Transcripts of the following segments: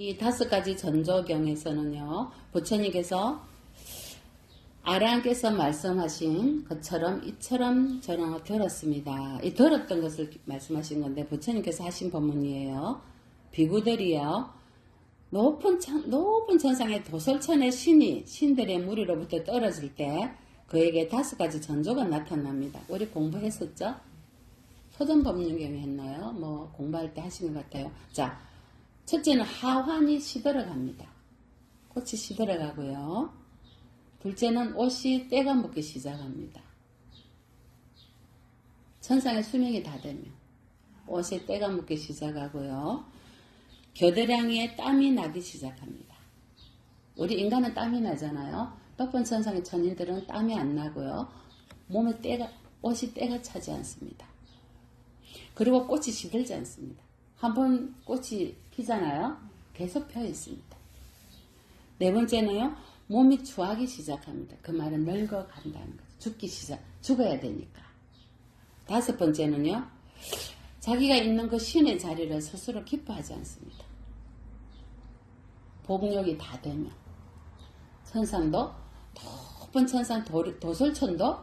이 5가지 전조경에서는요, 부처님께서 아라한께서 말씀하신 것처럼 이처럼 저는 들었습니다. 이 들었던 것을 말씀하신 건데 부처님께서 하신 법문이에요. 비구들이요, 높은 천상의 도솔천의 신들의 무리로부터 떨어질 때 그에게 5가지 전조가 나타납니다. 우리 공부했었죠? 소전법륜경에 했나요? 뭐 공부할 때 하신 것 같아요. 자, 첫째는 하환이 시들어갑니다. 꽃이 시들어가고요. 둘째는 옷이 때가 묻기 시작합니다. 천상의 수명이 다 되면 옷에 때가 묻기 시작하고요. 겨드랑이에 땀이 나기 시작합니다. 우리 인간은 땀이 나잖아요. 높은 천상의 천인들은 땀이 안 나고요. 몸에 옷이 때가 차지 않습니다. 그리고 꽃이 시들지 않습니다. 한번 꽃이 피잖아요. 계속 펴 있습니다. 네 번째는요, 몸이 추하기 시작합니다. 그 말은 늙어간다는 거죠. 죽어야 되니까. 5번째는요, 자기가 있는 그 신의 자리를 스스로 기뻐하지 않습니다. 복력이 다 되면 천상도, 높은 천상 도솔천도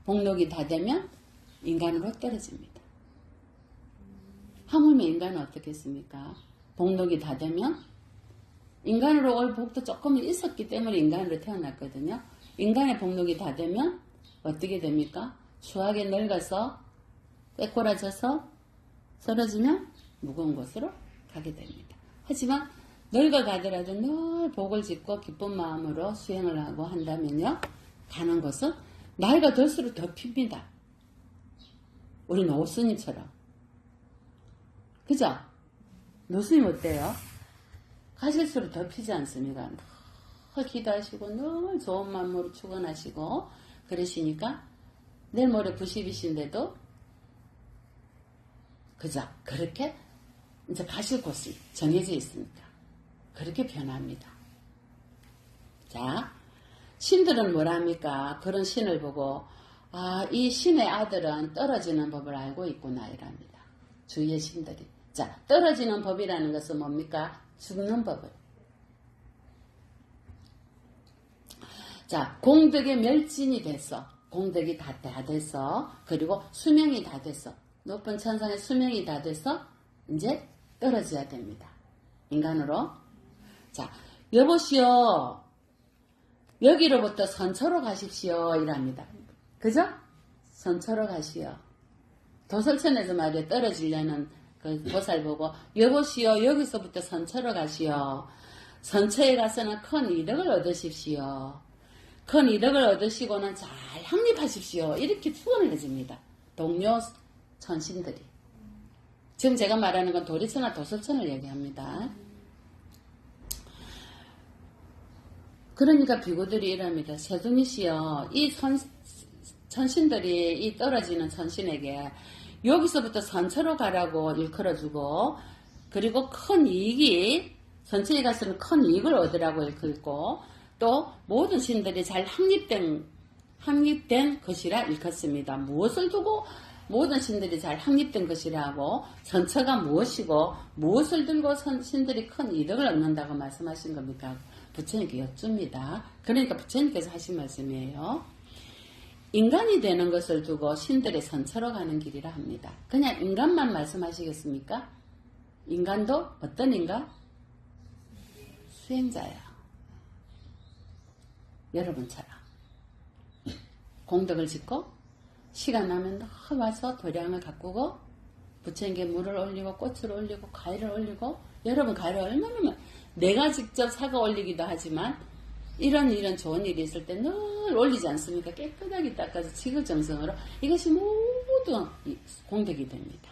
복력이 다 되면 인간으로 떨어집니다. 하물며 인간은 어떻겠습니까? 복력이 다 되면 인간으로 올 복도 조금 있었기 때문에 인간으로 태어났거든요. 인간의 복력이 다 되면 어떻게 됩니까? 추하게 늙어서 꾀꼬라져서 쓰러지면 무거운 곳으로 가게 됩니다. 하지만 늙어가더라도 늘 복을 짓고 기쁜 마음으로 수행을 하고 한다면요, 가는 곳은 나이가 들수록 더 핍니다. 우리 노스님처럼. 그죠? 노스님 어때요? 가실수록 더 피지 않습니까? 늘 기도하시고 늘 좋은 마음으로 축원하시고 그러시니까 내일 모레 90이신데도 그죠? 그렇게 이제 가실 곳이 정해져 있으니까 그렇게 변합니다. 자, 신들은 뭐라 합니까? 그런 신을 보고 이 신의 아들은 떨어지는 법을 알고 있구나 이랍니다. 주위의 신들이. 자, 떨어지는 법이라는 것은 뭡니까? 죽는 법을. 자, 공덕의 멸진이 됐어. 공덕이 다 됐어. 그리고 수명이 다 됐어. 높은 천상의 수명이 다 돼서 이제 떨어져야 됩니다. 인간으로. 자, 여보시오. 여기로부터 선처로 가십시오. 이랍니다. 그죠? 선처로 가시오. 도솔천에서 말이야 떨어지려는 그 보살 보고 여보시오. 여기서부터 선처로 가시오. 선처에 가서는 큰 이덕을 얻으십시오. 큰 이덕을 얻으시고는 잘 확립하십시오. 이렇게 투언을 해줍니다. 동료 천신들이. 지금 제가 말하는 건 도리천과 도솔천을 얘기합니다. 그러니까 비구들이 이랍니다. 세존이시여, 이 천신들이 이 떨어지는 천신에게 여기서부터 선처로 가라고 일컬어주고, 그리고 큰 이익이, 선처에 가서는 큰 이익을 얻으라고 일컬고, 또 모든 신들이 잘 확립된 것이라 일컫습니다. 무엇을 두고 모든 신들이 잘 확립된 것이라고, 선처가 무엇이고 무엇을 들고 신들이 큰 이득을 얻는다고 말씀하신 겁니까? 부처님께 여쭙니다. 그러니까 부처님께서 하신 말씀이에요. 인간이 되는 것을 두고 신들의 선처로 가는 길이라 합니다. 그냥 인간만 말씀하시겠습니까? 인간도 어떤 인간? 수행자야. 여러분처럼 공덕을 짓고 시간 나면 와서 도량을 가꾸고 부처님께 물을 올리고 꽃을 올리고 과일을 올리고, 여러분 과일을 얼마나 내가 직접 사과 올리기도 하지만 이런 좋은 일이 있을 때 늘 올리지 않습니까? 깨끗하게 닦아서 지극정성으로. 이것이 모두 공덕이 됩니다.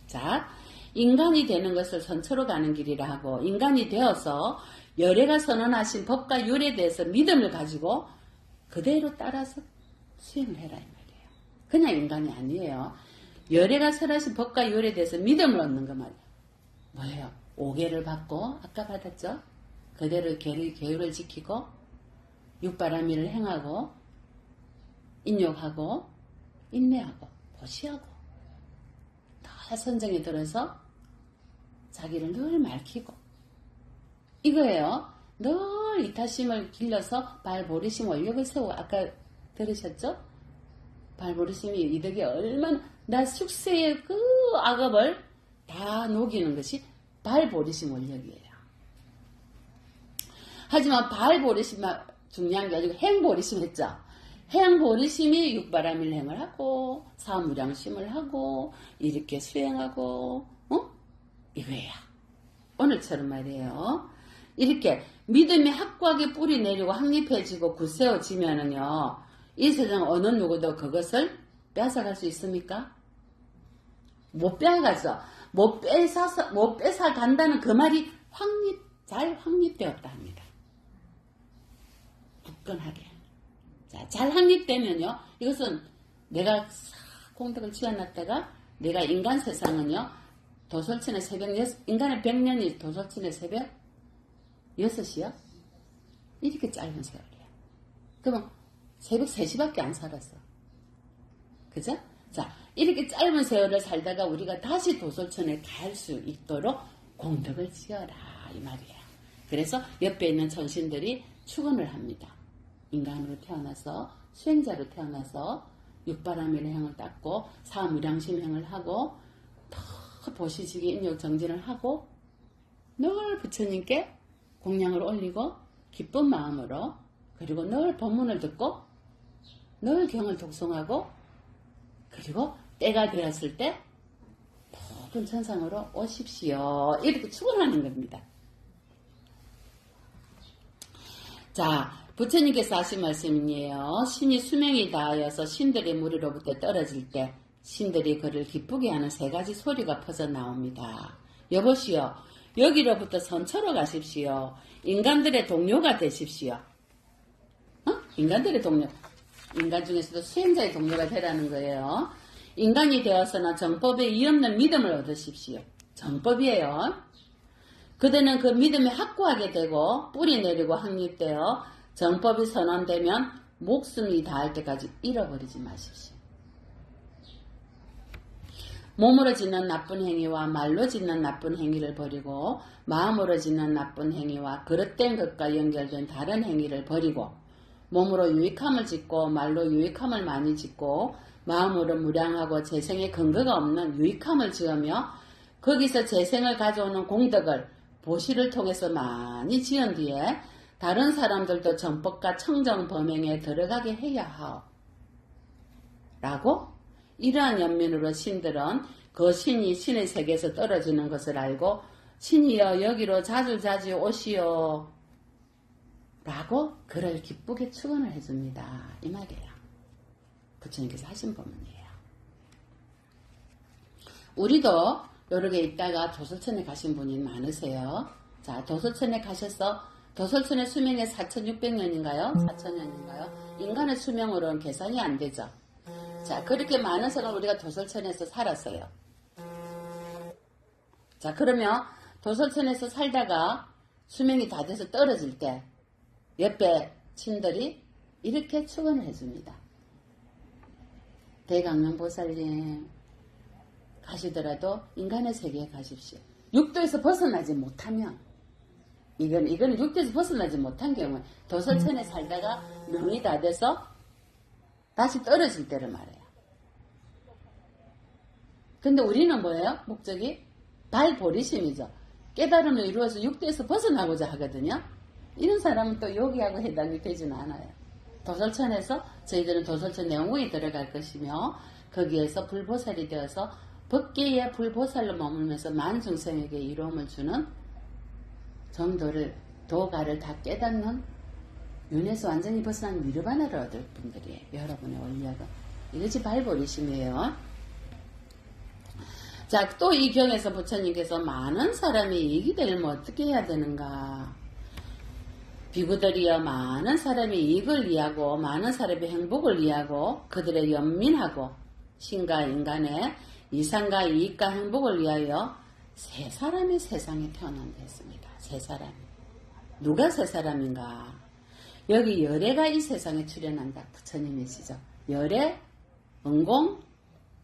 자, 인간이 되는 것을 선처로 가는 길이라 하고, 인간이 되어서 열애가 선언하신 법과 율에 대해서 믿음을 가지고 그대로 따라서 수행을 해라 이 말이에요. 그냥 인간이 아니에요. 열애가 선언하신 법과 율에 대해서 믿음을 얻는 거 말이에요. 뭐예요? 5계를 받고 아까 받았죠? 그대로 계율을 지키고 육바라밀을 행하고 인욕하고 인내하고 보시하고 다 선정에 들어서 자기를 늘 밝히고 이거예요. 늘 이타심을 길러서 발보리심 원력을 세우고 아까 들으셨죠? 발보리심이 이득이 얼마나 나 숙세의 그 악업을 다 녹이는 것이 발보리심 원력이에요. 하지만 발보리심만 중요한 게 아니고 행보리심 했죠. 행보리심이 육바라밀행을 하고 사무량심을 하고 이렇게 수행하고 이거예요. 오늘처럼 말이에요. 이렇게 믿음이 확고하게 뿌리 내리고 확립해지고 굳세워지면은요. 이 세상 어느 누구도 그것을 빼앗아갈 수 있습니까? 못 빼앗아가죠. 못 뺏어간다는 그 말이 잘 확립되었다 합니다. 굳건하게. 자, 잘 확립되면요. 이것은 내가 공덕을 지어놨다가 내가 인간 세상은요. 도솔천의 새벽, 인간의 100년이 도솔천의 새벽 6시요? 이렇게 짧은 세월이에요. 그러면 새벽 3시밖에 안 살았어. 그죠? 자, 이렇게 짧은 세월을 살다가 우리가 다시 도솔천에 갈 수 있도록 공덕을 지어라. 이 말이에요. 그래서 옆에 있는 천신들이 축원을 합니다. 인간으로 태어나서 수행자로 태어나서 육바라밀의 행을 닦고 사무량심행을 하고 더 보시지기 인욕 정진을 하고 늘 부처님께 공양을 올리고 기쁜 마음으로 그리고 늘 법문을 듣고 늘 경을 독송하고 그리고 때가 되었을 때 높은 천상으로 오십시오. 이렇게 축원하는 겁니다. 자, 부처님께서 하신 말씀이에요. 신이 수명이 다하여서 신들의 무리로부터 떨어질 때 신들이 그를 기쁘게 하는 3가지 소리가 퍼져 나옵니다. 여보시오. 여기로부터 선처로 가십시오. 인간들의 동료가 되십시오. 인간들의 동료. 인간 중에서도 수행자의 동료가 되라는 거예요. 인간이 되어서나 정법에 이없는 믿음을 얻으십시오. 정법이에요. 그대는 그 믿음이 확고하게 되고 뿌리 내리고 확립되어 정법이 선언되면 목숨이 닿을 때까지 잃어버리지 마십시오. 몸으로 짓는 나쁜 행위와 말로 짓는 나쁜 행위를 버리고 마음으로 짓는 나쁜 행위와 그릇된 것과 연결된 다른 행위를 버리고 몸으로 유익함을 짓고 말로 유익함을 많이 짓고 마음으로 무량하고 재생의 근거가 없는 유익함을 지으며 거기서 재생을 가져오는 공덕을 보시를 통해서 많이 지은 뒤에 다른 사람들도 정법과 청정 범행에 들어가게 해야 하오. 라고 이러한 연민으로 신들은 그 신이 신의 세계에서 떨어지는 것을 알고 신이여 여기로 자주 오시오. 라고 그를 기쁘게 축원을 해줍니다. 이 말이에요. 부처님께서 하신 법문이에요. 우리도 여러 개 있다가 도솔천에 가신 분이 많으세요. 자, 도솔천에 가셔서 도솔천의 수명이 4,600년인가요? 4,000년인가요? 인간의 수명으로는 계산이 안 되죠. 자, 그렇게 많은 사람 우리가 도솔천에서 살았어요. 자, 그러면 도솔천에서 살다가 수명이 다 돼서 떨어질 때 옆에 친들이 이렇게 축원을 해줍니다. 대강명보살님 가시더라도 인간의 세계에 가십시오. 육도에서 벗어나지 못하면 이거는 육도에서 벗어나지 못한 경우에 도솔천에 살다가 명이 다 돼서 다시 떨어질 때를 말해요. 근데 우리는 뭐예요? 목적이 발보리심이죠. 깨달음을 이루어서 육도에서 벗어나고자 하거든요. 이런 사람은 또 여기하고 해당이 되지는 않아요. 도솔천에서 저희들은 도솔천 내원궁에 들어갈 것이며 거기에서 불보살이 되어서 법계의 불보살로 머물면서 만중생에게 이로움을 주는 정도를 도가를 다 깨닫는 윤에서 완전히 벗어난 니르바나를 얻을 분들이에요. 여러분의 원력은. 이것이 발보리심이에요. 자, 또 이 경에서 부처님께서 많은 사람이 이익이 되려면 어떻게 해야 되는가? 비구들이여 많은 사람이 이익을 이하고 많은 사람의 행복을 이하고 그들의 연민하고 신과 인간의 이상과 이익과 행복을 위하여 세 사람이 세상에 태어난다 했습니다. 세 사람. 누가 세 사람인가? 여기 열애가 이 세상에 출현한다. 부처님이시죠. 열애, 은공,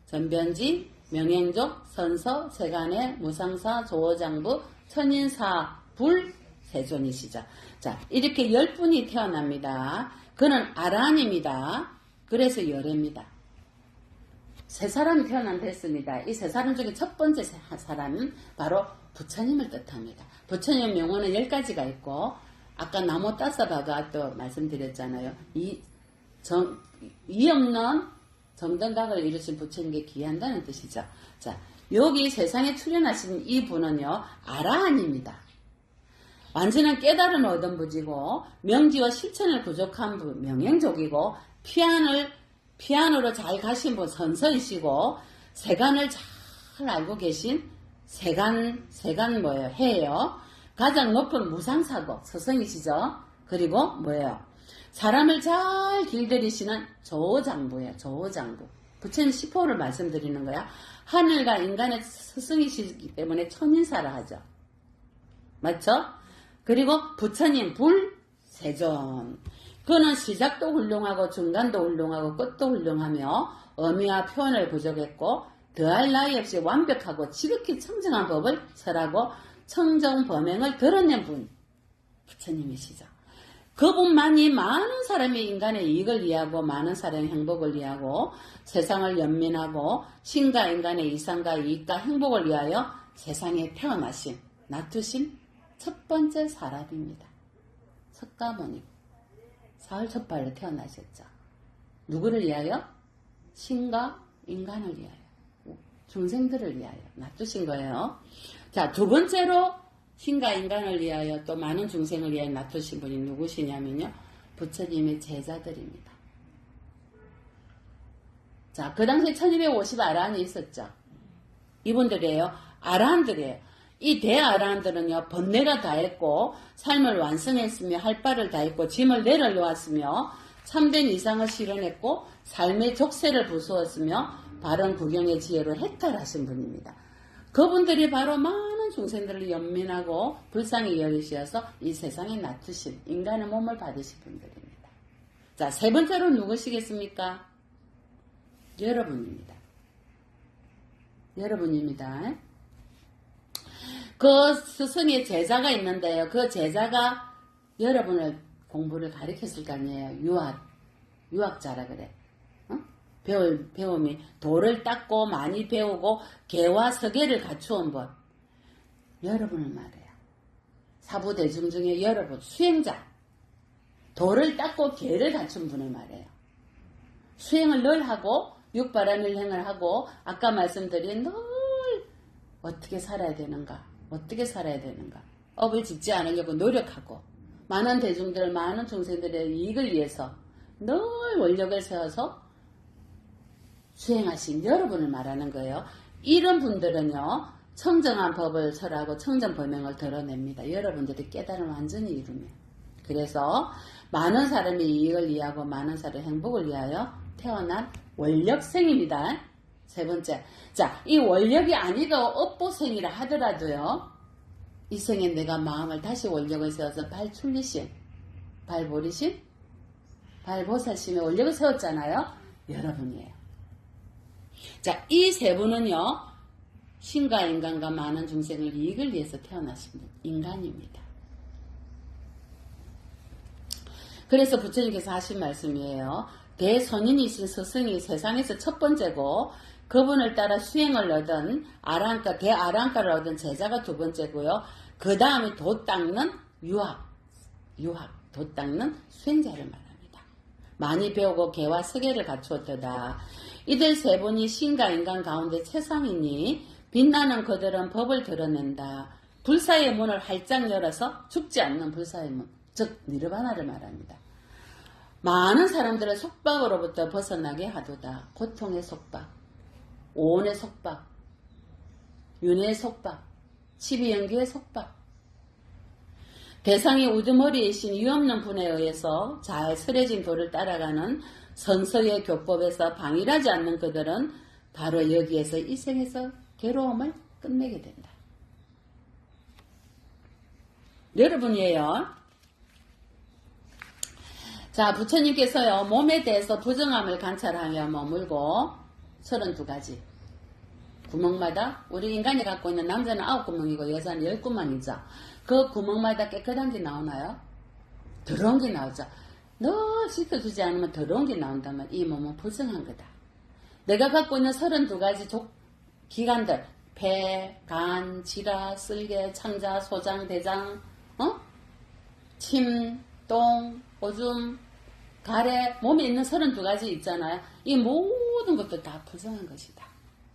전변지, 명행족, 선서, 세간의, 무상사, 조어장부, 천인사, 불, 세존이시죠. 자, 이렇게 10분이 태어납니다. 그는 아란입니다. 그래서 열애입니다. 세 사람이 태어난댔습니다. 이 세 사람 중에 첫 번째 사람은 바로 부처님을 뜻합니다. 부처님 명호는 10가지가 있고, 아까 나무 따사바가 또 말씀드렸잖아요. 이 없는 정등각을 이루신 부처님께 기한다는 뜻이죠. 자, 여기 세상에 출현하신 이 분은요, 아라한입니다. 완전한 깨달음을 얻은 분이고, 명지와 실천을 부족한 분, 명행족이고, 피안으로 잘 가신 분, 선서이시고, 세간을 잘 알고 계신 세간 뭐예요? 해예요. 가장 높은 무상사고, 서성이시죠. 그리고 뭐예요? 사람을 잘 길들이시는 조장부예요. 조장부. 부처님 10호를 말씀드리는 거야. 하늘과 인간의 스승이시기 때문에 천인사라 하죠. 맞죠? 그리고 부처님 불 세존. 그는 시작도 훌륭하고 중간도 훌륭하고 끝도 훌륭하며 의미와 표현을 부족했고 더할 나위 없이 완벽하고 지극히 청정한 법을 설하고 청정 범행을 드러낸 분. 부처님이시죠. 그분만이 많은 사람의 인간의 이익을 위하고 많은 사람의 행복을 위하고 세상을 연민하고 신과 인간의 이상과 이익과 행복을 위하여 세상에 태어나신 놔두신 첫 번째 사람입니다. 석가모니 사흘 첫 발로 태어나셨죠. 누구를 위하여? 신과 인간을 위하여 중생들을 위하여 놔두신 거예요. 자, 두 번째로 신과 인간을 위하여 또 많은 중생을 위하여 놔두신 분이 누구시냐면요. 부처님의 제자들입니다. 자, 그 당시에 1250 아라한이 있었죠. 이분들이에요. 아라한들이에요. 이 대아라한들은요, 번뇌가 다했고 삶을 완성했으며 할 바를 다했고 짐을 내려놓았으며 참된 이상을 실현했고 삶의 족쇄를 부수었으며 바른 구경의 지혜로 해탈하신 분입니다. 그분들이 바로 많은 중생들을 연민하고 불쌍히 여기시어서 이 세상에 놔두신 인간의 몸을 받으신 분들입니다. 자, 세 번째로 누구시겠습니까? 여러분입니다. 여러분입니다. 그 스승의 제자가 있는데요. 그 제자가 여러분을 공부를 가르쳤을 거 아니에요. 유학자라 그래. 배움이 도를 닦고 많이 배우고 개와 서계를 갖추온 분. 여러분을 말해요. 사부대중 중에 여러분, 수행자. 도를 닦고 개를 갖춘 분을 말해요. 수행을 늘 하고 육바라밀행을 하고 아까 말씀드린 늘 어떻게 살아야 되는가. 어떻게 살아야 되는가. 업을 짓지 않으려고 노력하고 많은 대중들, 많은 중생들의 이익을 위해서 늘 원력을 세워서 수행하신 여러분을 말하는 거예요. 이런 분들은요. 청정한 법을 설하고 청정 범행을 드러냅니다. 여러분들이 깨달음 완전히 이루면. 그래서 많은 사람의 이익을 위하고 많은 사람의 행복을 위하여 태어난 원력생입니다. 세 번째. 자, 이 원력이 아니고 업보생이라 하더라도요. 이 생에 내가 마음을 다시 원력을 세워서 발출리신, 발보리신, 발보살심의 원력을 세웠잖아요. 여러분이에요. 자, 이 세 분은요. 신과 인간과 많은 중생을 이익을 위해서 태어나신 분, 인간입니다. 그래서 부처님께서 하신 말씀이에요. 대선인이신 스승이 세상에서 첫 번째고 그분을 따라 수행을 얻은 아랑가, 대아랑가를 얻은 제자가 두 번째고요. 그 다음에 도 닦는 도 닦는 수행자를 말합니다. 많이 배우고 개와 서계를 갖추었도다. 이들 세 분이 신과 인간 가운데 최상이니 빛나는 그들은 법을 드러낸다. 불사의 문을 활짝 열어서 죽지 않는 불사의 문, 즉 니르바나를 말합니다. 많은 사람들을 속박으로부터 벗어나게 하도다. 고통의 속박, 오온의 속박, 윤회의 속박, 치비연기의 속박. 대상이 우두머리이신 유없는 분에 의해서 잘 설해진 도를 따라가는 선서의 교법에서 방일하지 않는 그들은 바로 여기에서 이 생에서 괴로움을 끝내게 된다. 여러분이에요. 자, 부처님께서요, 몸에 대해서 부정함을 관찰하며 머물고 32가지 구멍마다 우리 인간이 갖고 있는 남자는 9구멍이고 여자는 10구멍이죠. 그 구멍마다 깨끗한 게 나오나요? 더러운 게 나오죠. 너 씻어주지 않으면 더러운 게 나온다면 이 몸은 부정한 거다. 내가 갖고 있는 32가지 기관들, 폐, 간, 지라, 쓸개, 창자, 소장, 대장, 침, 똥, 오줌, 가래, 몸에 있는 32가지 있잖아요. 이 모든 것도 다 부정한 것이다.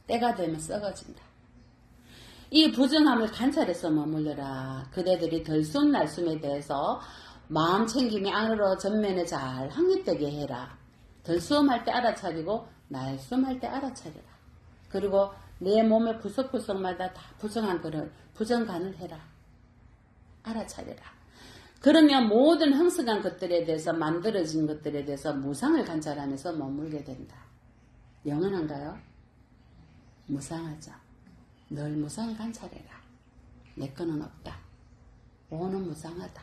때가 되면 썩어진다. 이 부정함을 관찰해서 머물러라. 그대들이 들숨 날숨에 대해서 마음 챙김이 안으로 전면에 잘 확립되게 해라. 들숨할 때 알아차리고 날숨할 때 알아차려라. 그리고 내 몸의 구석구석마다 다 부정한 거를 부정간을 해라. 알아차려라. 그러면 모든 형성한 것들에 대해서 만들어진 것들에 대해서 무상을 관찰하면서 머물게 된다. 영원한가요? 무상하죠. 늘 무상을 관찰해라. 내 거는 없다. 오는 무상하다.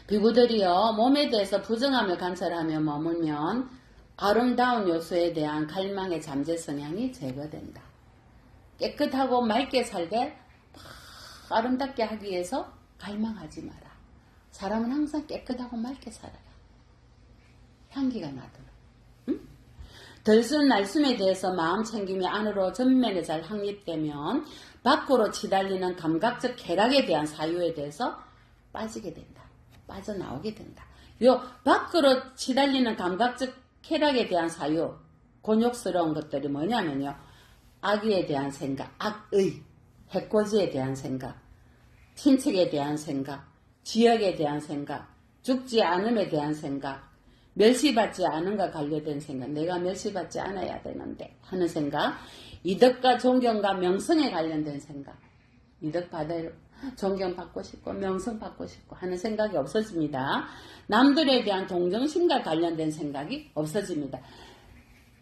비구들이요, 몸에 대해서 부정함을 관찰하며 머물면 아름다운 요소에 대한 갈망의 잠재 성향이 제거된다. 깨끗하고 맑게 살게 아름답게 하기 위해서 갈망하지 마라. 사람은 항상 깨끗하고 맑게 살아라. 향기가 나도록. 들숨 날숨에 대해서 마음 챙김이 안으로 전면에 잘 확립되면 밖으로 치달리는 감각적 쾌락에 대한 사유에 대해서 빠지게 된다. 빠져나오게 된다. 요 밖으로 치달리는 감각적 쾌락에 대한 사유, 곤욕스러운 것들이 뭐냐면요. 악의에 대한 생각, 악의, 해코지에 대한 생각, 친척에 대한 생각, 지역에 대한 생각, 죽지 않음에 대한 생각, 멸시받지 않음과 관련된 생각, 내가 멸시받지 않아야 되는데 하는 생각, 이덕과 존경과 명성에 관련된 생각, 이덕 받을 존경받고 싶고 명성받고 싶고 하는 생각이 없어집니다. 남들에 대한 동정심과 관련된 생각이 없어집니다.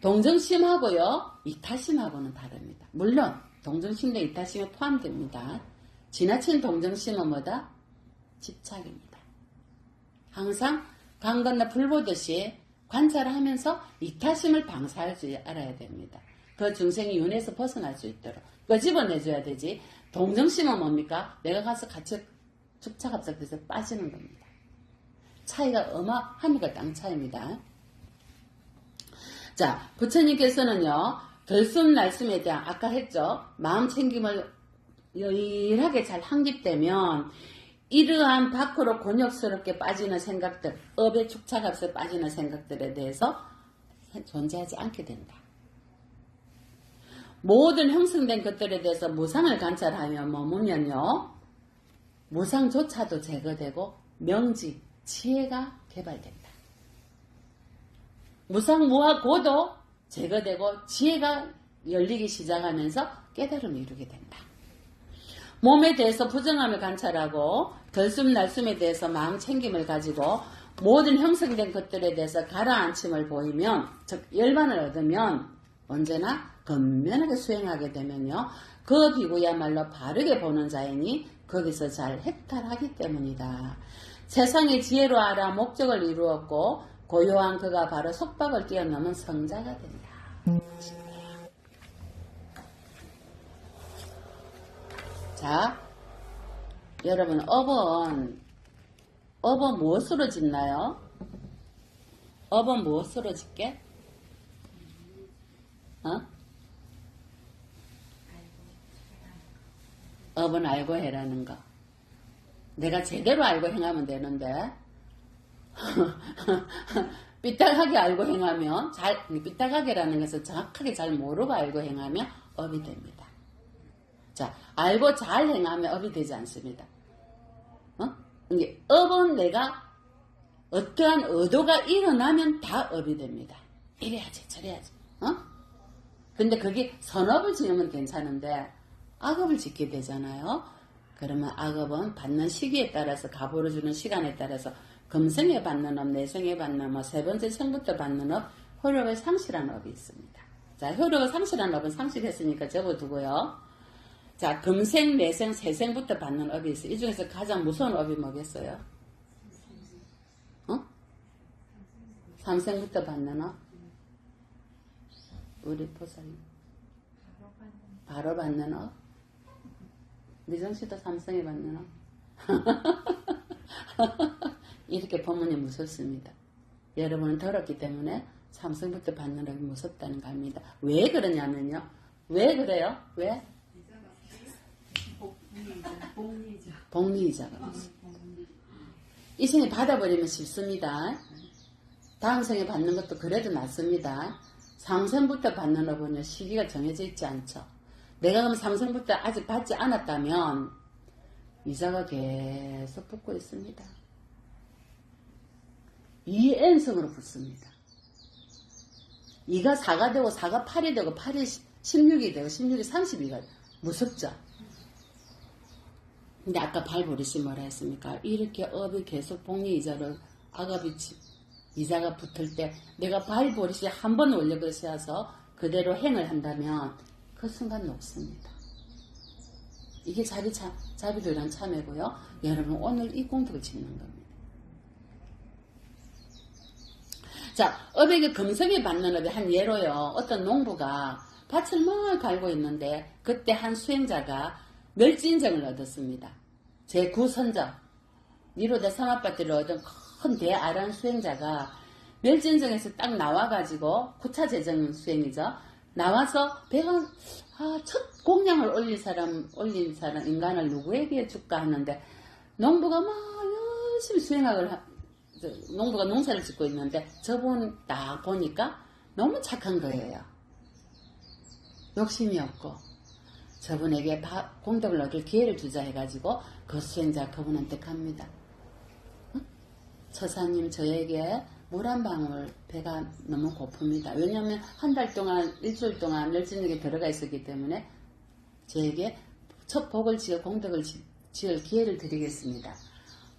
동정심하고요, 이타심하고는 다릅니다. 물론 동정심도 이타심에 포함됩니다. 지나친 동정심은 뭐다? 집착입니다. 항상 강 건너 불 보듯이 관찰하면서 이타심을 방사할 줄 알아야 됩니다. 그 중생이 윤회에서 벗어날 수 있도록 끄집어내줘야 되지. 동정심은 뭡니까? 내가 가서 같이 축차갑작돼서 빠지는 겁니다. 차이가 어마합니다. 땅 차이입니다. 자, 부처님께서는요, 들숨 날숨에 대한 아까 했죠. 마음 챙김을 여일하게 잘 확립되면 이러한 밖으로 곤욕스럽게 빠지는 생각들, 업의 축차값에 빠지는 생각들에 대해서 존재하지 않게 된다. 모든 형성된 것들에 대해서 무상을 관찰하며 머물면요, 무상조차도 제거되고 명지, 지혜가 개발된다. 무상무하고도 제거되고 지혜가 열리기 시작하면서 깨달음을 이루게 된다. 몸에 대해서 부정함을 관찰하고 들숨 날숨에 대해서 마음 챙김을 가지고 모든 형성된 것들에 대해서 가라앉힘을 보이면, 즉 열반을 얻으면 언제나 건면하게 수행하게 되면요, 그 비구야말로 바르게 보는 자이니 거기서 잘 해탈하기 때문이다. 세상의 지혜로 알아 목적을 이루었고 고요한 그가 바로 속박을 뛰어넘은 성자가 된다. 자, 여러분, 업은 무엇으로 짓나요? 업은 무엇으로 짓게? 업은 알고 해라는 거. 내가 제대로 알고 행하면 되는데 삐딱하게 알고 행하면, 삐딱하게라는 것은 정확하게 잘 모르고 알고 행하면 업이 됩니다. 자, 알고 잘 행하면 업이 되지 않습니다. 이게 업은 내가 어떠한 의도가 일어나면 다 업이 됩니다. 이래야지 저래야지. 근데 그게 선업을 지으면 괜찮은데 악업을 짓게 되잖아요. 그러면 악업은 받는 시기에 따라서, 가보를 주는 시간에 따라서 금생에 받는 업, 내생에 받는 업, 세 번째 생부터 받는 업, 효력을 상실한 업이 있습니다. 자, 효력을 상실한 업은 상실했으니까 접어두고요. 자, 금생, 내생, 세생부터 받는 업이 있어요. 이 중에서 가장 무서운 업이 뭐겠어요? 삼생부터 받는 업? 우리 보살님. 바로 받는 업. 미정씨도 삼성에 받는 업. 이렇게 보면 무섭습니다. 여러분은 더럽기 때문에 삼성부터 받는 업이 무섭다는 거 압니다. 왜 그러냐면요. 왜 그래요? 왜? 복리이자가 무섭다. 이 생에 받아버리면 쉽습니다. 다음 생에 받는 것도 그래도 낫습니다. 삼성부터 받는 업은요, 시기가 정해져 있지 않죠. 내가 그럼 삼성부터 아직 받지 않았다면 이자가 계속 붙고 있습니다. 2n승으로 붙습니다. 2가 4가 되고 4가 8이 되고 8이 16이 되고 16이 32가 무섭죠. 근데 아까 발버릇이 뭐라 했습니까? 이렇게 업이 계속 복리이자로 악업이 이자가 붙을 때 내가 발버릇이 한 번 올려것이어서 그대로 행을 한다면 그 순간 녹습니다. 이게 자비도란 참회고요. 여러분 오늘 이 공덕을 짓는 겁니다. 자, 업에게 금성에 받는 업의 한 예로요. 어떤 농부가 밭을 막 갈고 있는데 그때 한 수행자가 멸지인정을 얻었습니다. 제9선정 니로대 삼합밭들을 얻은 큰 대아란 수행자가 멸지인정에서 딱 나와가지고 9차 재정 수행이죠. 나와서 배가 첫 공양을 올린 사람 인간을 누구에게 줄까 하는데 농부가 막 열심히 농부가 농사를 짓고 있는데 저분 딱 보니까 너무 착한 거예요. 욕심이 없고 저분에게 공덕을 얻을 기회를 주자 해가지고 그 수행자 그분한테 갑니다. 처사님 저에게 물 한 방울 배가 너무 고픕니다. 왜냐하면 한 달 동안 일주일 동안 멸진역에 들어가 있었기 때문에 저에게 첫 복을 지어 공덕을 지을 기회를 드리겠습니다.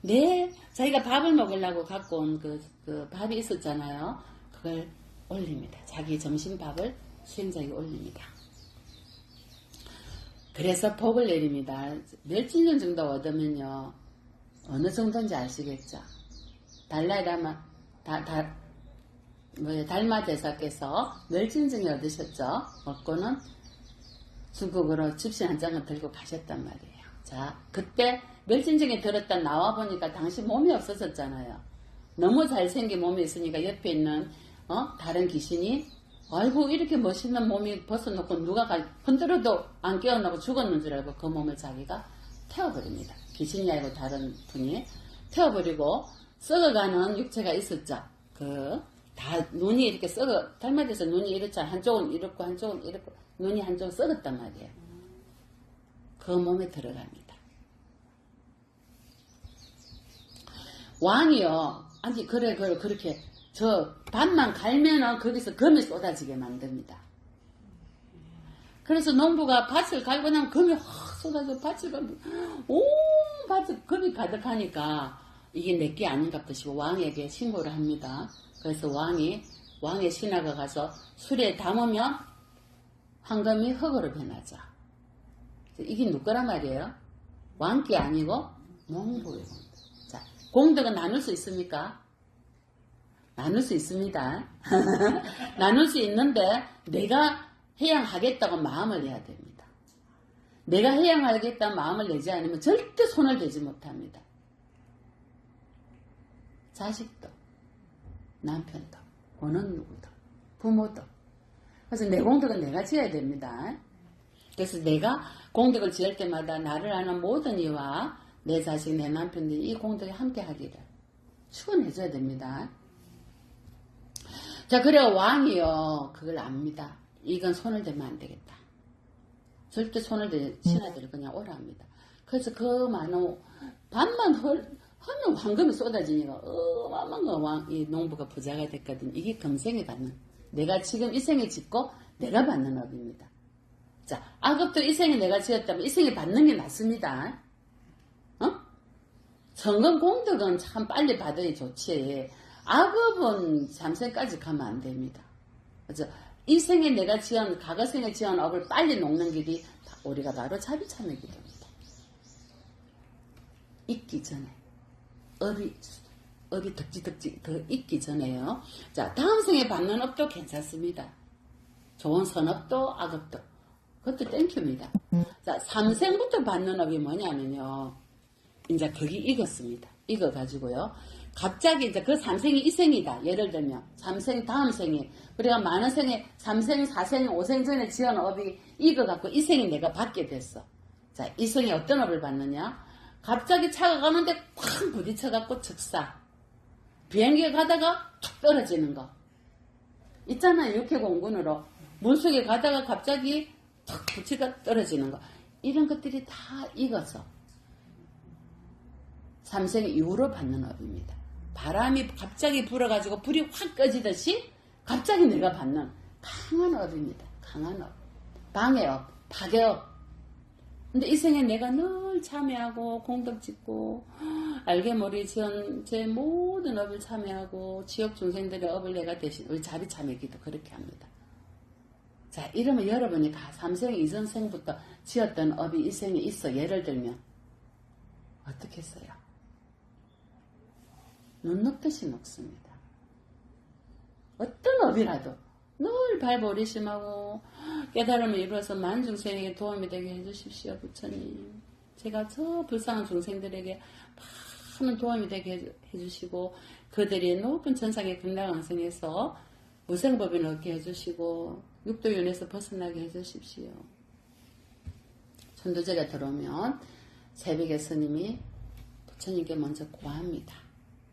네, 자기가 밥을 먹으려고 갖고 온 그 밥이 있었잖아요. 그걸 올립니다. 자기 점심밥을 수행자에게 올립니다. 그래서 복을 내립니다. 멸진년 정도 얻으면요. 어느 정도인지 아시겠죠? 달마대사께서 멸진증이 얻으셨죠? 얻고는 중국으로 집신 한 장을 들고 가셨단 말이에요. 자, 그때 멸진증이 들었다 나와 보니까 당시 몸이 없어졌잖아요. 너무 잘생긴 몸이 있으니까 옆에 있는 다른 귀신이 아이고 이렇게 멋있는 몸이 벗어놓고 누가 흔들어도 안 깨어나고 죽었는 줄 알고 그 몸을 자기가 태워버립니다. 귀신이 아니고 다른 분이 태워버리고 썩어가는 육체가 있었죠. 눈이 이렇게 달마대에서 눈이 이렇잖아. 한쪽은 이렇고 한쪽은 이렇고 눈이 한쪽은 썩었단 말이에요. 그 몸에 들어갑니다. 왕이요. 아니 그렇게 저 밭만 갈면은 거기서 금이 쏟아지게 만듭니다. 그래서 농부가 밭을 갈고 나면 금이 확 쏟아져 밭을 갈면 온 밭에 금이 가득하니까 이게 내게 아닌가 싶어 왕에게 신고를 합니다. 그래서 왕의 신하가 가서 술에 담으면 황금이 흙으로 변하죠. 이게 누구란 말이에요? 왕께 아니고 농부의 공덕. 자, 공덕은 나눌 수 있습니까? 나눌 수 있습니다. 나눌 수 있는데 내가 해양하겠다고 마음을 내야 됩니다. 내가 해양하겠다는 마음을 내지 않으면 절대 손을 대지 못합니다. 자식도, 남편도, 어느 누구도, 부모도. 그래서 내 공덕은 내가 지어야 됩니다. 그래서 내가 공덕을 지을 때마다 나를 아는 모든 이와 내 자식, 내 남편들이 이 공덕에 함께 하기를 축원해줘야 됩니다. 자, 그래 왕이요 그걸 압니다. 이건 손을 대면 안 되겠다. 절대 손을 대 신하들을 그냥 오라 합니다. 그래서 그 많은 반만 하면 황금이 쏟아지니까 어마어마한 이 농부가 부자가 됐거든. 이게 금생에 받는 내가 지금 이 생에 짓고 내가 받는 업입니다. 자, 악업도 이 생에 내가 지었다면 이 생에 받는 게 낫습니다. 성금 공덕은 참 빨리 받으니 좋지. 악업은 잠생까지 가면 안 됩니다. 그래서 이 생에 내가 지은 과거 생에 지은 업을 빨리 녹는 길이 우리가 바로 자비참회 기도입니다. 있기 전에 업이 덕지 더 있기 전에요. 자, 다음 생에 받는 업도 괜찮습니다. 좋은 선업도 악업도 그것도 땡큐입니다. 자, 삼생부터 받는 업이 뭐냐면요. 이제 거기 익었습니다. 익어가지고요. 갑자기 이제 그 삼생이 이생이다. 예를 들면, 삼생 다음 생에, 우리가 많은 생에, 삼생, 사생, 오생 전에 지은 업이 익어갖고 이생이 내가 받게 됐어. 자, 이생이 어떤 업을 받느냐? 갑자기 차가 가는데 쾅 부딪혀갖고 즉사. 비행기에 가다가 툭 떨어지는 거. 있잖아요. 육해공군으로. 물속에 가다가 갑자기 툭 부치가 떨어지는 거. 이런 것들이 다 익어서 삼생 이후로 받는 업입니다. 바람이 갑자기 불어가지고 불이 확 꺼지듯이 갑자기 내가 받는 강한 업입니다. 강한 업. 방해업, 파괴업. 근데 이 생에 내가 늘 참여하고 공덕 짓고 알게 모르게 지은 제 모든 업을 참여하고 지역 중생들의 업을 내가 대신 우리 자비 참여기도 그렇게 합니다. 자, 이러면 여러분이 삼생 이전 생부터 지었던 업이 이 생에 있어. 예를 들면 어떻게 했어요? 눈 녹듯이 녹습니다. 어떤 업이라도 늘 발보리심하고 깨달음을 이루어서 많은 중생에게 도움이 되게 해주십시오. 부처님. 제가 저 불쌍한 중생들에게 많은 도움이 되게 해주시고 그들이 높은 천상의 극락왕생에서 무생법인을 얻게 해주시고 육도윤에서 벗어나게 해주십시오. 천도제가 들어오면 새벽에 스님이 부처님께 먼저 고합니다.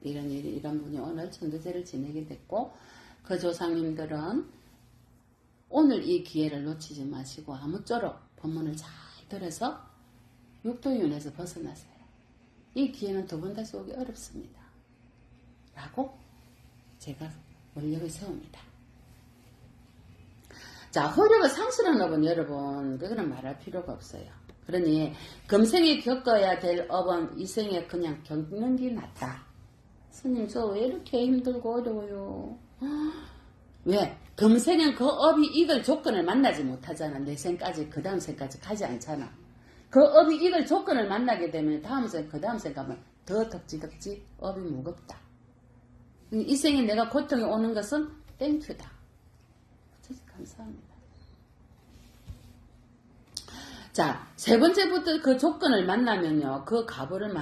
이런 분이 오늘 천도제를 지내게 됐고 그 조상님들은 오늘 이 기회를 놓치지 마시고 아무쪼록 법문을 잘 들어서 육도윤에서 벗어나세요. 이 기회는 두 번 다시 오기 어렵습니다. 라고 제가 원력을 세웁니다. 자, 허력을 상실한 업은 여러분 그거는 말할 필요가 없어요. 그러니 금생에 겪어야 될 업은 이 생에 그냥 겪는 게 낫다. 스님 저 왜 이렇게 힘들고 어려워요? 왜? 금생은 그 업이 익을 조건을 만나지 못하잖아. 내 생까지 그 다음 생까지 가지 않잖아. 그 업이 익을 조건을 만나게 되면 다음 생 그 다음 생 가면 더 덕지덕지 업이 무겁다. 이 생에 내가 고통이 오는 것은 땡큐다. 감사합니다. 자, 세 번째부터 그 조건을 만나면요. 그 가보를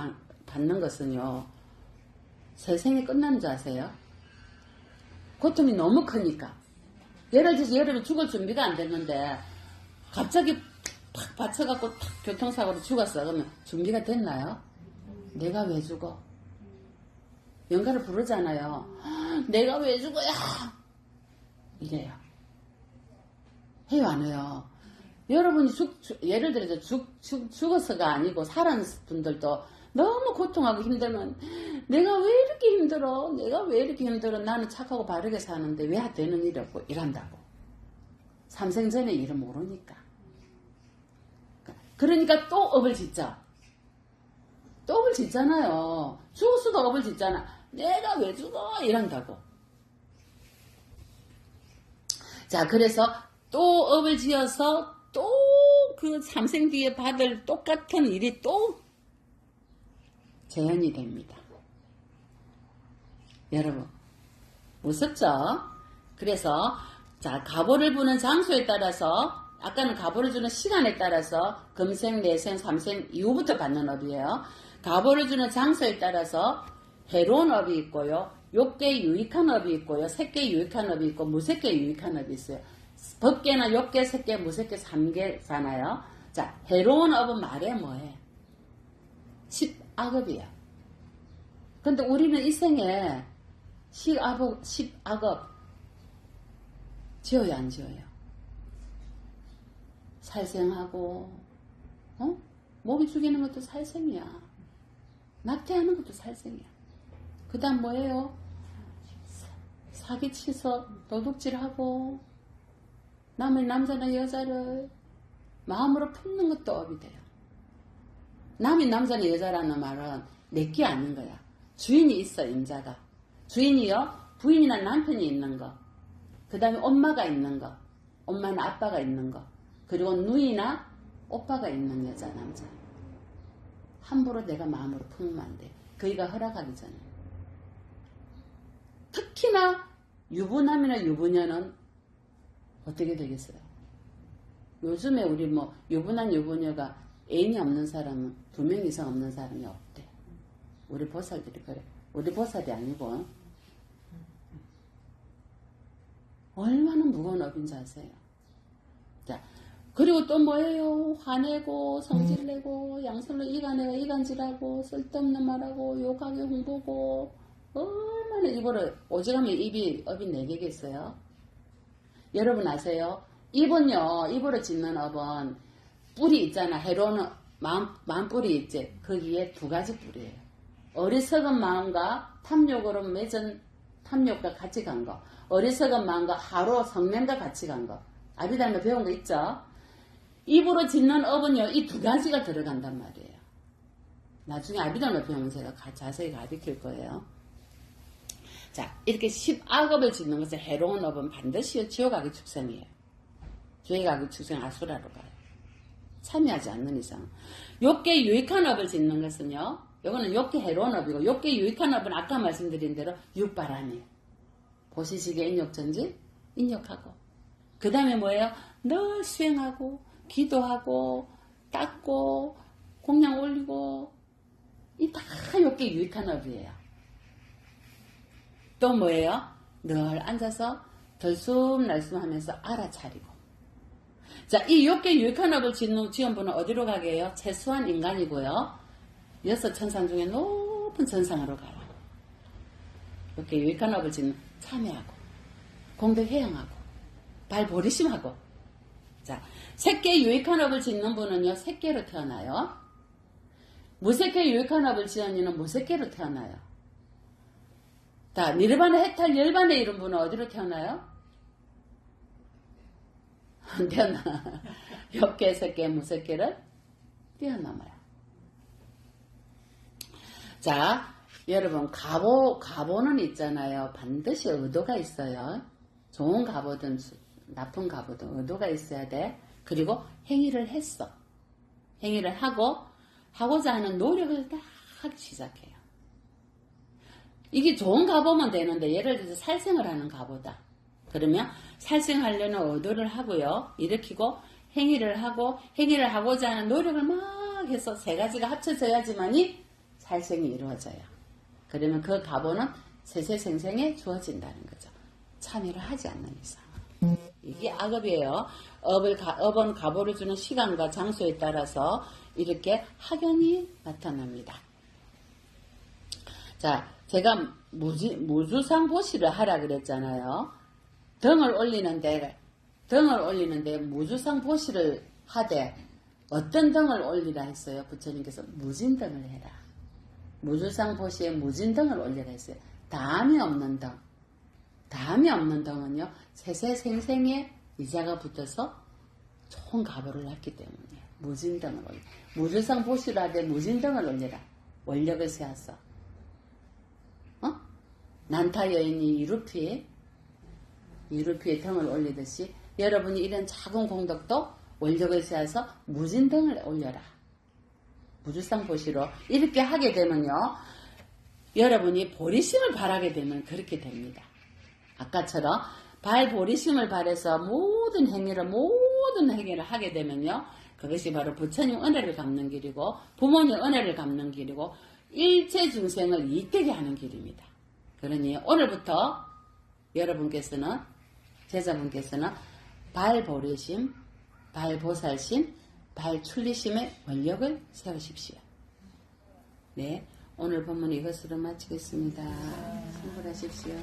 받는 것은요. 세 생이 끝나는 줄 아세요? 고통이 너무 크니까. 예를 들어서 여러분 죽을 준비가 안 됐는데 갑자기 팍 받쳐갖고 탁 교통사고로 죽었어. 그러면 준비가 됐나요? 내가 왜 죽어? 영가를 부르잖아요. 내가 왜 죽어야? 이래요. 해요 안 해요? 여러분이 예를 들어서 죽어서가 아니고 살아는 분들도 너무 고통하고 힘들면 내가 왜 이렇게 힘들어? 내가 왜 이렇게 힘들어? 나는 착하고 바르게 사는데 왜 되는 일이 없고 이란다고. 삼생 전에 일을 모르니까. 그러니까 또 업을 짓자. 또 업을 짓잖아요. 죽었어도 업을 짓잖아. 내가 왜 죽어? 이란다고. 자, 그래서 또 업을 지어서 또 그 삼생 뒤에 받을 똑같은 일이 또 재현이 됩니다. 여러분 무섭죠? 그래서 자 가보를 부는 장소에 따라서 아까는 가보를 주는 시간에 따라서 금생, 내생, 삼생 이후부터 받는 업이에요. 가보를 주는 장소에 따라서 해로운 업이 있고요. 욕계 유익한 업이 있고요. 색계 유익한 업이 있고 무색계 유익한 업이 있어요. 법계나 욕계, 색계, 무색계 3개잖아요. 자, 해로운 업은 말해 뭐해? 10악업이야. 근데 우리는 이 생에 10악업 지어요, 안 지어요? 살생하고, 모기 죽이는 것도 살생이야. 낙태하는 것도 살생이야. 그 다음 뭐예요? 사기치서 도둑질하고, 남의 남자나 여자를 마음으로 품는 것도 업이 돼요. 남의 남자나 여자라는 말은 내게 아닌 거야. 주인이 있어, 임자가. 주인이요, 부인이나 남편이 있는 거. 그 다음에 엄마가 있는 거. 엄마나 아빠가 있는 거. 그리고 누이나 오빠가 있는 여자, 남자. 함부로 내가 마음으로 품으면 안 돼. 그이가 허락하기 전에. 특히나 유부남이나 유부녀는 어떻게 되겠어요? 요즘에 우리 뭐 유부남 유부녀가 애인이 없는 사람은 2명 이상 없는 사람이 없대. 우리 보살들이 그래. 우리 보살이 아니고 얼마나 무거운 업인지 아세요? 자, 그리고 또 뭐예요? 화내고 성질내고 양설로 이간해가 이간질하고 쓸데없는 말하고 욕하게 홍보고 얼마나 입으로 오직하면 입이 업이 4개겠어요? 여러분 아세요? 입은요, 입으로 짓는 업은 뿌리 있잖아. 해로운 마음 뿌리 있지. 거기에 2가지 뿌리예요. 어리석은 마음과 탐욕으로 맺은 탐욕과 같이 간 거. 어리석은 마음과 하루 성냄과 같이 간 거. 아비달며 배운 거 있죠? 입으로 짓는 업은요, 이 2가지가 들어간단 말이에요. 나중에 아비달며 배우면 제가 자세히 가르칠 거예요. 자, 이렇게 10악업을 짓는 것은 해로운 업은 반드시 지옥악의 축생이에요. 지옥악의 축생 아수라로 가요. 참여하지 않는 이상. 욕계 유익한 업을 짓는 것은요, 이거는 욕계 해로운 업이고, 욕계 유익한 업은 아까 말씀드린 대로 육바람이에요. 보시시계 인욕전지, 인욕하고. 그 다음에 뭐예요? 늘 수행하고, 기도하고, 닦고, 공양 올리고, 이 다 욕계 유익한 업이에요. 또 뭐예요? 늘 앉아서 덜숨날숨 하면서 알아차리고. 자, 이 욕계 유익한 업을 짓는 지원분은 어디로 가게 해요? 최소한 인간이고요. 6천상 중에 높은 천상으로 가요. 욕계 유익한 업을 짓는 참여하고, 공덕해양하고, 발보리심하고. 자, 색계 유익한 업을 짓는 분은요, 색계로 태어나요. 무색계 유익한 업을 지은 이는 무색계로 태어나요. 자, 니르바나 해탈 열반에 이른 분은 어디로 태어나요? 안 태어나. 욕계, 색계, 무색계를 뛰어넘어요. 자, 여러분, 가보는 있잖아요. 반드시 의도가 있어요. 좋은 가보든 나쁜 가보든 의도가 있어야 돼. 그리고 행위를 했어. 행위를 하고자 하는 노력을 다 하기 시작해요. 이게 좋은 가보면 되는데, 예를 들어서 살생을 하는 가보다. 그러면 살생하려는 의도를 하고요. 일으키고 행위를 하고자 하는 노력을 막 해서 3가지가 합쳐져야지만이 살생이 이루어져요. 그러면 그 가보는 세세생생에 주어진다는 거죠. 참여를 하지 않는 이상. 이게 악업이에요. 업은 가보를 주는 시간과 장소에 따라서 이렇게 확연히 나타납니다. 자, 제가 무주상 보시를 하라 그랬잖아요. 등을 올리는데 무주상 보시를 하되 어떤 등을 올리라 했어요? 부처님께서 무진등을 해라. 무주상 보시에 무진등을 올리라 했어요. 다음이 없는 등. 다음이 없는 등은요, 세세생생에 이자가 붙어서 좋은 가보를 낳기 때문에 무진등을 올려. 무주상 보시를 하되 무진등을 올리라. 원력을 세워서. 난타 여인이 이루피에 등을 올리듯이 여러분이 이런 작은 공덕도 원력을 세워서 무진등을 올려라. 무주상 보시로 이렇게 하게 되면요, 여러분이 보리심을 바라게 되면 그렇게 됩니다. 아까처럼 발보리심을 바라서 모든 행위를 하게 되면요, 그것이 바로 부처님 은혜를 갚는 길이고 부모님 은혜를 갚는 길이고 일체 중생을 이익되게 하는 길입니다. 그러니 오늘부터 여러분께서는, 제자분께서는 발보리심, 발보살심, 발출리심의 원력을 세우십시오. 네, 오늘 본문 이것으로 마치겠습니다. 성불하십시오.